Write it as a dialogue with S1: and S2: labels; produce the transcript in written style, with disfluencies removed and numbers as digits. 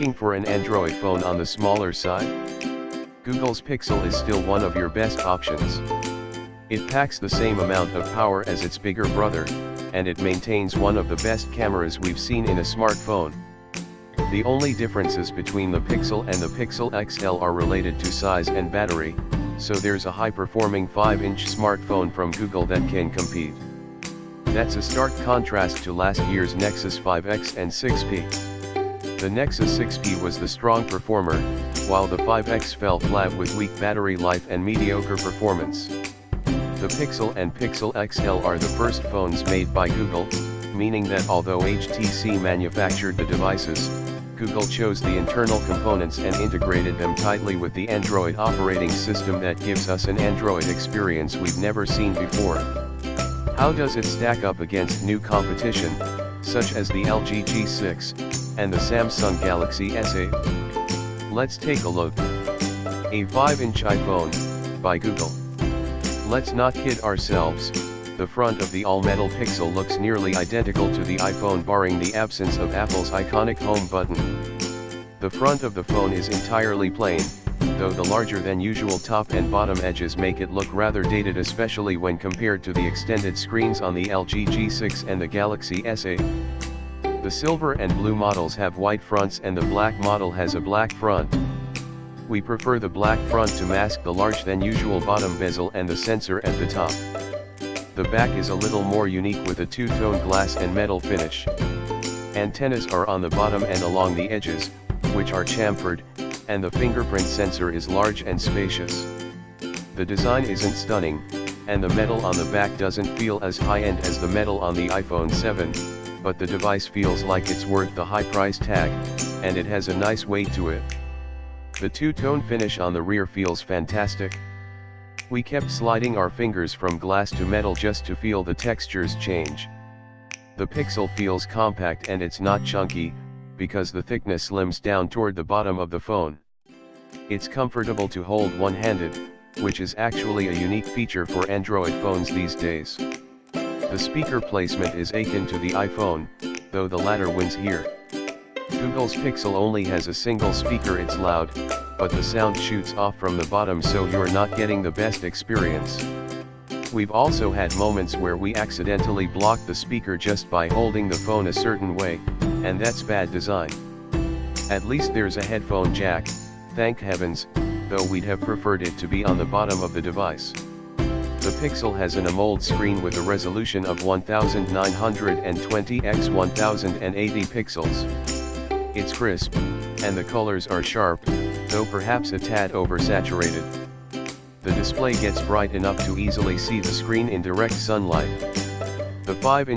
S1: Looking for an Android phone on the smaller side? Google's Pixel is still one of your best options. It packs the same amount of power as its bigger brother, and it maintains one of the best cameras we've seen in a smartphone. The only differences between the Pixel and the Pixel XL are related to size and battery, so there's a high-performing 5-inch smartphone from Google that can compete. That's a stark contrast to last year's Nexus 5X and 6P. The Nexus 6P was the strong performer, while the 5X fell flat with weak battery life and mediocre performance. The Pixel and Pixel XL are the first phones made by Google, meaning that although HTC manufactured the devices, Google chose the internal components and integrated them tightly with the Android operating system that gives us an Android experience we've never seen before. How does it stack up against new competition, such as the LG G6, and the Samsung Galaxy S8? Let's take a look. A 5-inch iPhone, by Google. Let's not kid ourselves, the front of the all-metal Pixel looks nearly identical to the iPhone barring the absence of Apple's iconic home button. The front of the phone is entirely plain, though the larger than usual top and bottom edges make it look rather dated, especially when compared to the extended screens on the LG G6 and the Galaxy S8. The silver and blue models have white fronts and the black model has a black front. We prefer the black front to mask the large than usual bottom bezel and the sensor at the top. The back is a little more unique with a two-tone glass and metal finish. Antennas are on the bottom and along the edges, which are chamfered, and the fingerprint sensor is large and spacious. The design isn't stunning, and the metal on the back doesn't feel as high-end as the metal on the iPhone 7, but the device feels like it's worth the high price tag, and it has a nice weight to it. The two-tone finish on the rear feels fantastic. We kept sliding our fingers from glass to metal just to feel the textures change. The Pixel feels compact and it's not chunky, because the thickness slims down toward the bottom of the phone. It's comfortable to hold one-handed, which is actually a unique feature for Android phones these days. The speaker placement is akin to the iPhone, though the latter wins here. Google's Pixel only has a single speaker, it's loud, but the sound shoots off from the bottom, so you're not getting the best experience. We've also had moments where we accidentally blocked the speaker just by holding the phone a certain way, and that's bad design. At least there's a headphone jack, thank heavens, though we'd have preferred it to be on the bottom of the device. The Pixel has an AMOLED screen with a resolution of 1920 x 1080 pixels. It's crisp, and the colors are sharp, though perhaps a tad oversaturated. The display gets bright enough to easily see the screen in direct sunlight. The 5-inch